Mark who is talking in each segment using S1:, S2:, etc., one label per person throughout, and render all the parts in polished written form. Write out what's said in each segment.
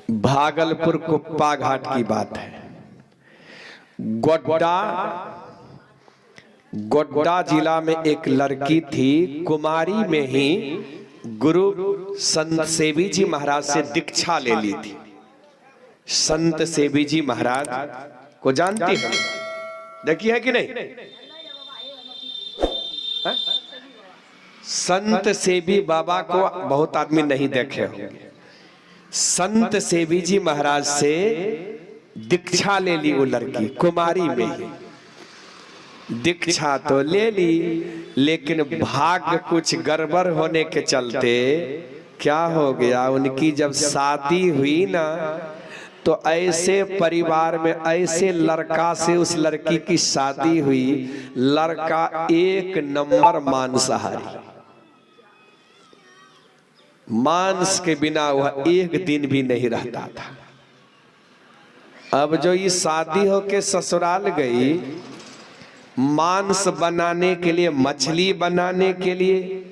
S1: भागलपुर कुप्पा घाट की बात है। गोड्डा जिला में एक लड़की थी, कुमारी में ही गुरु संत सेवी जी महाराज से दीक्षा ले ली थी। संत सेवी जी महाराज को जानती है, देखी है कि नहीं? संत सेवी बाबा को बहुत आदमी नहीं देखे होंगे। संत सेवी जी महाराज से दीक्षा ले ली वो लड़की, कुमारी में ही दीक्षा तो ले ली, लेकिन भाग्य कुछ गड़बड़ होने के चलते क्या हो गया, उनकी जब शादी हुई ना तो ऐसे परिवार में ऐसे लड़का से उस लड़की की शादी हुई, लड़का एक नंबर मांसाहारी, मांस के बिना वह एक दिन भी नहीं रहता था। अब जो ये शादी होके ससुराल गई, मांस बनाने के लिए, मछली बनाने के लिए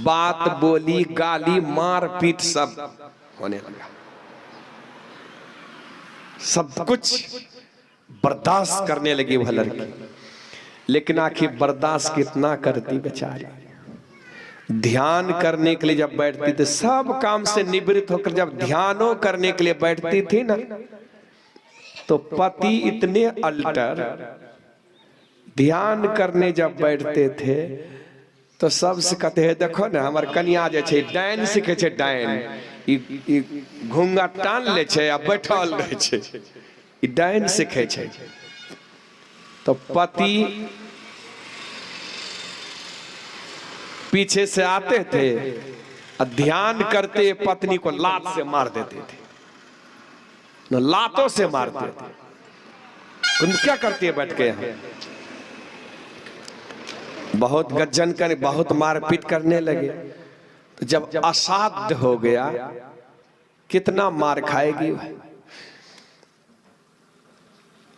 S1: बात बोली, गाली, मार पीट सब होने लगा। सब कुछ बर्दाश्त करने लगी वह लड़की, लेकिन आखिर बर्दाश्त कितना करती बेचारी। ध्यान करने के लिए जब बैठती थी, सब काम से निवृत्त होकर जब ध्यानों करने के लिए बैठती थी ना, तो पति इतने अल्टर, ध्यान करने जब बैठते थे तो सबसे कहते हैं, देखो ना हमार कन्या जे छे डायन सीखे छे, डायन घूंगा टान ले छे आ बैठल रहे छे, डायन सीखे छे। तो पति पीछे से आते थे, ध्यान करते पत्नी को लात से मार देते थे, लातों से मारते थे। तुम क्या करती है बैठ के यहाँ? बहुत गज्जन कर, बहुत मारपीट करने लगे। तो जब असाध्य हो गया, कितना मार खाएगी वह।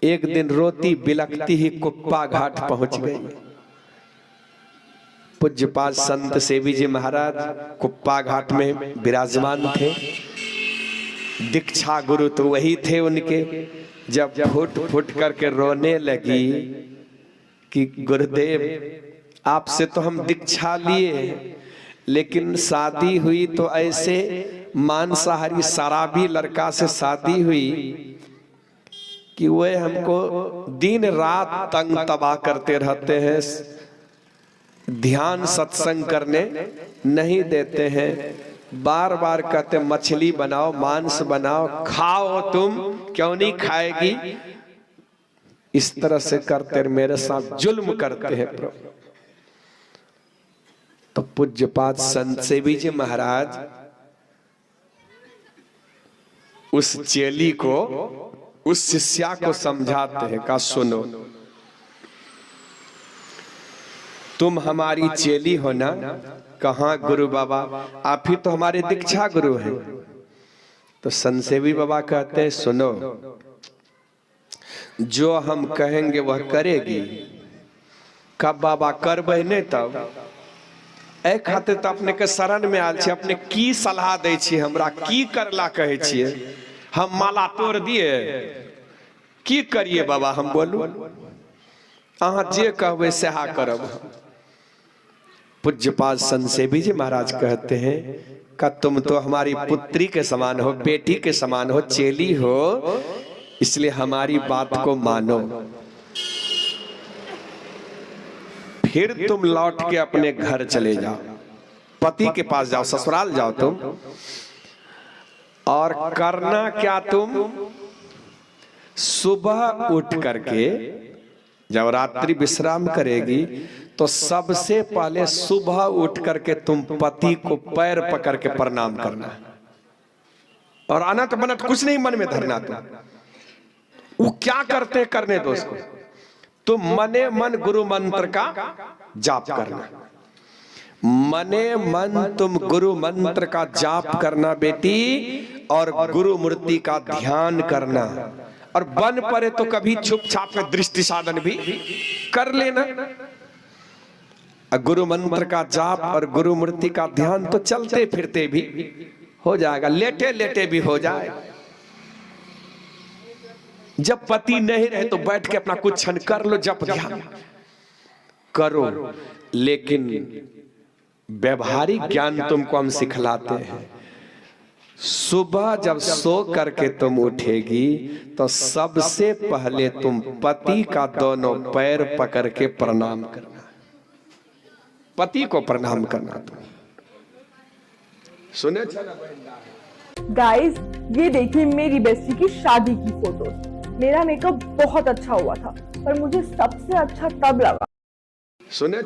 S1: एक दिन रोती बिलखती ही कुप्पा घाट पहुंच गई। पूज्यपाद संत सेवी जी महाराज कुप्पा घाट में विराजमान थे। दीक्षा गुरु तो वही थे उनके। जब फुट फुट करके रोने लगी कि गुरुदेव आपसे तो हम दीक्षा लिए, लेकिन शादी हुई तो ऐसे मांसाहारी शराबी लड़का से शादी हुई कि वह हमको दिन रात तंग तबाह करते रहते हैं, ध्यान सत्संग करने नहीं देते हैं, बार बार कहते मछली बनाओ, मांस बनाओ, खाओ, तुम क्यों नहीं खाएगी? इस तरह से करते मेरे साथ जुल्म करते हैं प्रभु। तो पूज्यपाद संत सेवी जी महाराज उस चेली को, उस शिष्या को समझाते हैं, का सुनो, तुम हमारी चेली हो ना? कहाँ गुरु बाबा, आप ही तो हमारे दीक्षा गुरु हैं। तो संत सेवी बाबा कहते हैं, सुनो, जो हम कहेंगे वह करेगी। कब बाबा करबे नहीं तब ए खातिर तो अपने के शरण में आल छे, अपने की सलाह दे छी, हमरा की करला कहे छिए? हम माला तोड़ दिए, की करिए बाबा? हम बोलू, अहाँ जे कहबे सेहा करब। पूज्यपाद संत सेवी जी महाराज कहते हैं कि तुम तो हमारी पुत्री के समान हो, बेटी के समान हो, चेली हो, इसलिए हमारी बात को मानो। फिर तुम लौट के अपने घर चले जाओ, पति के पास जाओ, ससुराल जाओ तुम, और करना क्या, तुम सुबह उठ करके जब रात्रि विश्राम करेगी तो सबसे पहले सुबह उठ करके तुम पति को पैर पकड़ के प्रणाम करना, और अनत बनत कुछ नहीं मन में धरना। तुम वो क्या करते करने दो उसको, तुम मने मन गुरु मंत्र का जाप करना, मने मन तुम गुरु मंत्र का जाप करना बेटी, और गुरु मूर्ति का ध्यान करना, और बन पड़े तो कभी छुप छाप में दृष्टि साधन भी कर लेना। गुरु मंत्र का जाप और गुरु मूर्ति का ध्यान तो चलते फिरते भी हो जाएगा, लेटे लेटे भी हो जाए। जब पति नहीं रहे तो बैठ के अपना कुछ क्षण कर लो, जप ध्यान करो। लेकिन व्यवहारिक ज्ञान तुमको हम सिखलाते हैं। सुबह जब सो करके तुम उठेगी तो सबसे पहले तुम पति का दोनों पैर पकड़ के प्रणाम करना, पति को प्रणाम करना। तुम सुने
S2: गाइस, ये देखिए मेरी बेस्टी की शादी की फोटो। मेरा मेकअप बहुत अच्छा हुआ था, पर मुझे सबसे अच्छा तब लगा।
S1: सुने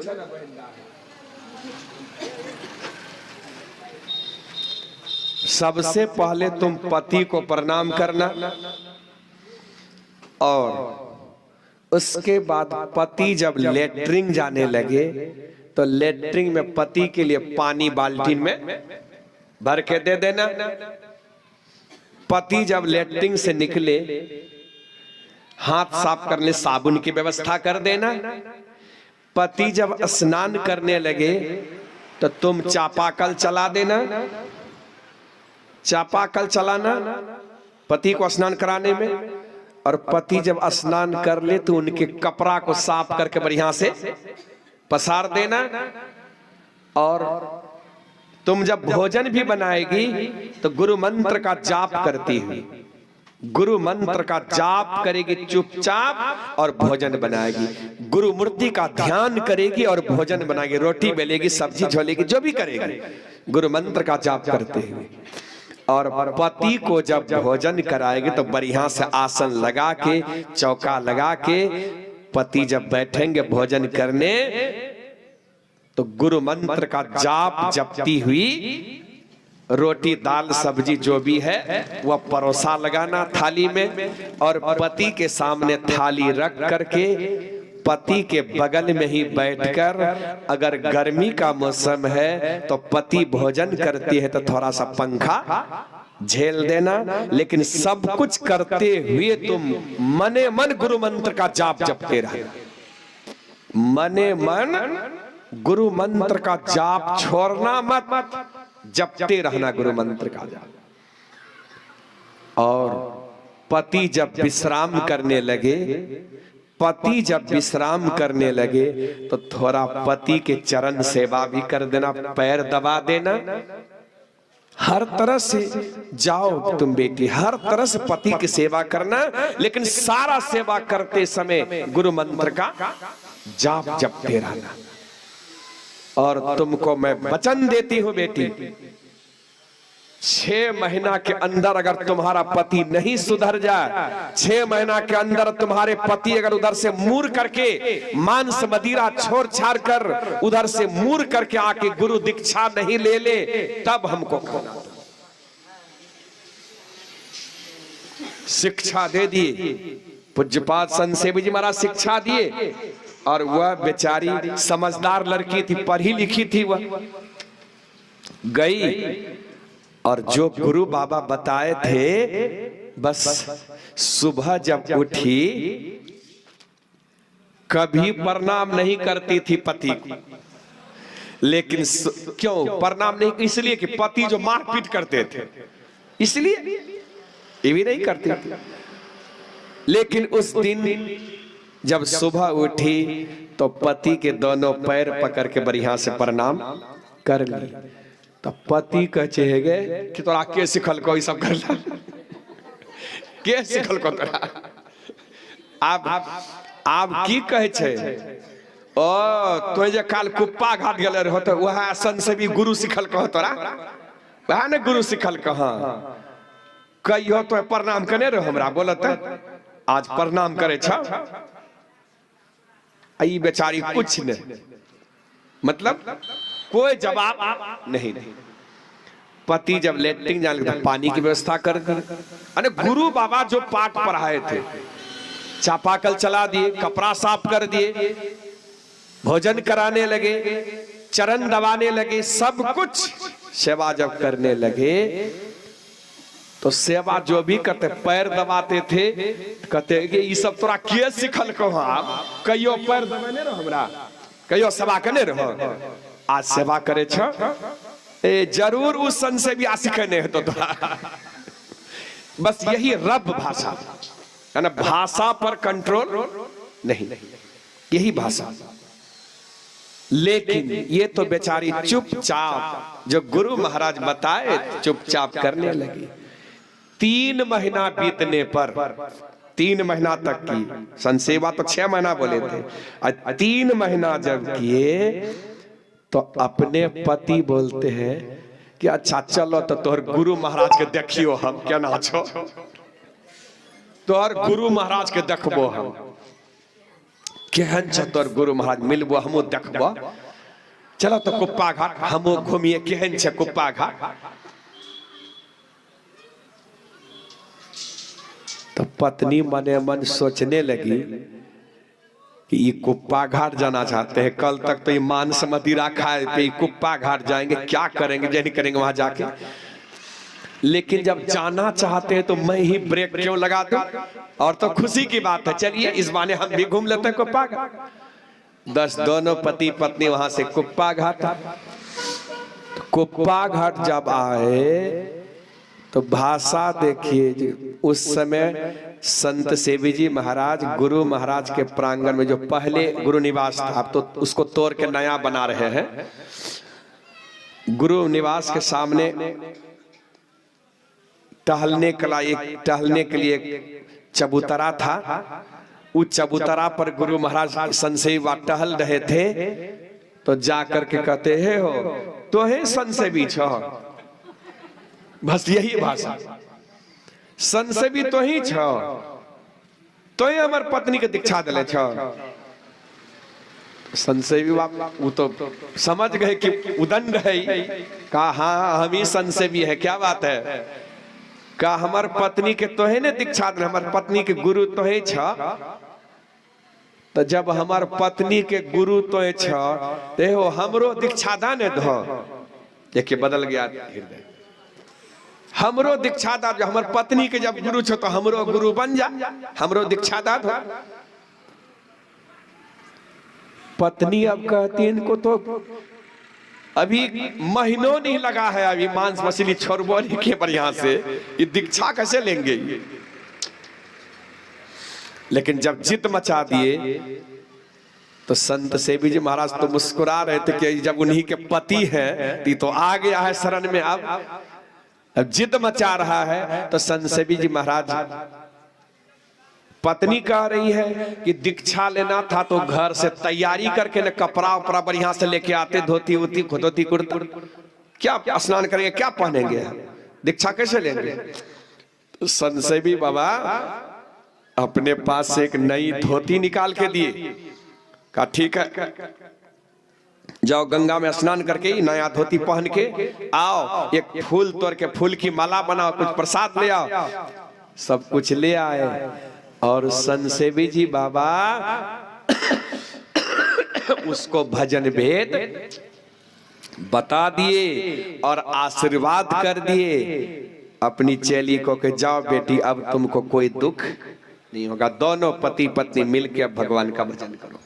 S1: सबसे पहले तुम पति को प्रणाम करना, और उसके बाद पति जब लेटरिन जाने लगे तो लेटरिन में पति के लिए पानी बाल्टी में भर के दे देना। पति जब लेटरिन से निकले हाथ साफ करने साबुन की व्यवस्था कर देना। पति जब स्नान करने लगे तो तुम चापाकल चला देना। चापाकल चलाना पति को स्नान कराने में, और पति जब स्नान कर ले तो उनके कपड़ा को साफ करके बढ़िया से पसार देना। और तुम जब भोजन भी बनाएगी तो गुरु मंत्र का जाप करती हुई, गुरु मंत्र का जाप करेगी चुपचाप और भोजन बनाएगी। गुरु मूर्ति का ध्यान करेगी और भोजन बनाएगी, रोटी बेलेगी, सब्जी झोलेगी, जो भी करेगी गुरु मंत्र का जाप करते हुए। और पति को जब भोजन कराएगी तो बढ़िया से आसन लगा के, चौका लगा के पति जब बैठेंगे भोजन करने तो गुरु मंत्र का जाप जपती हुई रोटी दाल सब्जी जो भी है वह परोसा लगाना थाली में, और पति के सामने थाली रख करके पति के बगल में ही बैठकर, अगर गर्मी का मौसम है तो पति भोजन करती है तो थोड़ा सा पंखा झेल देना। लेकिन सब कुछ करते हुए तुम मने मन गुरु मंत्र का जाप जपते रहना। मने मन गुरु मंत्र का जाप छोड़ना मत, जपते रहना गुरु मंत्र का जाप। और पति जब विश्राम करने लगे, पति जब विश्राम करने लगे तो थोड़ा पति के चरण सेवा भी कर देना, पैर दबा देना। हर तरह से जाओ तुम बेटी, हर तरह से पति की सेवा करना, लेकिन सारा सेवा करते समय गुरु मंत्र का जाप जपते रहना। और तुमको मैं वचन देती हूं बेटी, 6 महीना के अंदर अगर तुम्हारा पति नहीं सुधर जाए, 6 महीना के अंदर तुम्हारे पति अगर उधर से मूर करके मांस मदिरा छोड़ छाड़ कर उधर से मूर करके आके गुरु दीक्षा नहीं ले ले, तब हमको कहना। शिक्षा दे दिए पूज्यपाद संत सेवी जी महाराज, शिक्षा दिए। और वह बेचारी समझदार लड़की थी, पढ़ी लिखी थी, वह गई और जो गुरु बाबा बताए थे बस सुबह जब उठी कभी प्रणाम नहीं करती थी पति को। लेकिन क्यों प्रणाम नहीं? इसलिए कि पति जो मारपीट करते थे इसलिए ये भी नहीं करती थी। लेकिन उस दिन जब सुबह उठी तो पति के दोनों पैर पकड़ के बढ़िया से प्रणाम कर ली। तो पति कहे गए कि तोरा के सिखल को ई सब करला, के सिखल को तोरा? आप की कहे छे? ओ तो जे काल कुप्पा घाट गेले रहो तो वह आसन से भी गुरु सिखल कह तोरा, वह ने गुरु सिखल कह। कहियो तो प्रणाम कने रहो हमरा बोलत, आज प्रणाम करे छ। आई बेचारी कुछ नहीं, मतलब कोई जवाब नहीं। पति जब लेटरिन जाने लगा पानी की व्यवस्था कर दी। अरे गुरु बाबा जो पाठ पढ़ाए थे चापाकल चला दिए, कपड़ा साफ कर दिए, भोजन कराने लगे, चरण दबाने लगे, सब कुछ सेवा जब करने लगे तो सेवा जो भी करते पैर दबाते थे, कहते कि ये सब तोरा के सिखल को? कहियो पैर दबाने रहो हमरा, कहियो सेवा करने रहो। आज सेवा करे छ जरूर उस सन से भी आशिक नहीं तो बस यही रब भाषा है ना, भाषा पर कंट्रोल नहीं, यही भाषा। लेकिन ये तो बेचारी चुपचाप, जो गुरु महाराज बताए चुपचाप करने लगी। 3 महीना बीतने पर, 3 महीना तक की संसेवा तो 6 महीना बोले थे, और 3 महीना जब किए तो अपने पति बोलते हैं कि अच्छा चलो तो तोहर गुरु महाराज के देखियो, हम क्या नाचो, तोहर गुरु महाराज के देखबो, हम केहन छ तोहर गुरु महाराज, मिलबो हमो देखबो, चलो तो कुप्पा घाट हमो घूमिए, केहन छ कुप्पा घाट। तो पत्नी मने मन सोचने लगी कि ये कुप्पा घाट जाना चाहते हैं, कल तक तो ये मांस मदिरा खाए थे, कुप्पा घाट जाएंगे, क्या करेंगे, जो नहीं करेंगे वहां जाके। लेकिन जब जाना चाहते हैं तो मैं ही ब्रेक क्यों लगा दूं, और तो खुशी की बात है, चलिए इस बहाने हम भी घूम लेते हैं कुप्पा घाट। 10 दोनों पति पत्नी वहां से कुप्पा घाट। कुप्पा घाट जब आए तो भाषा देखिए, उस समय संत सेवी जी महाराज गुरु महाराज के प्रांगण में जो पहले गुरु निवास था, अब तो उसको तोड़ के नया बना रहे हैं। गुरु निवास के सामने टहलने के लिए एक चबूतरा था। उस चबूतरा पर गुरु महाराज संसेवा टहल रहे थे, तो जाकर के कहते हैं हो तो है संसेवी छो, बस यही भाषा, संसेवी तो ही छो, तो ही हमार पत्नी के दीक्षा दिले छो। संसेवी वो तो समझ गए कि उदंड है, कहा हाँ हम ही संसेवी है, क्या बात है, कहा हमार पत्नी के तो है ने दीक्षा दिले, हमार पत्नी के गुरु तो है छो। तो जब हमार पत्नी के गुरु तो है छो, ते हो हमरो दीक्षा दान दो। देखिए बदल गया हृदय, हमरो दीक्षा दा, जो हमार पत्नी के जब गुरु छो तो हमरो गुरु बन जा, हमरो दीक्षा दा दो। पत्नी अब कहती इनको तो अभी महीनों नहीं लगा है, अभी मांस मछली छोड़बो नहीं के बढ़िया से, ये दीक्षा कैसे लेंगे। लेकिन जब जिद मचा दिए तो संत सेवी जी महाराज तो मुस्कुरा रहे थे कि जब उन्हीं के पति हैं तो आ गया है शरण में, अब जिद मचा रहा है। तो संत सेवी जी महाराज, पत्नी कह रही है कि दीक्षा लेना था तो घर से तैयारी करके न कपड़ा उपड़ा बढ़िया से लेके आते, धोती उती धोती कुर्ता, क्या स्नान करेंगे, क्या पहनेंगे, दीक्षा कैसे लेंगे। तो संत सेवी बाबा अपने पास से एक नई धोती निकाल के दिए, कहा ठीक है जाओ गंगा में स्नान करके नया धोती पहन के आओ, एक फूल तोड़ के फूल की माला बनाओ, कुछ प्रसाद ले आओ। सब कुछ ले आए और संत सेवी जी बाबा उसको भजन भेद बता दिए और आशीर्वाद कर दिए अपनी चेली को कि जाओ बेटी अब तुमको कोई दुख नहीं होगा, दोनों पति पत्नी मिलकर अब भगवान का भजन करो।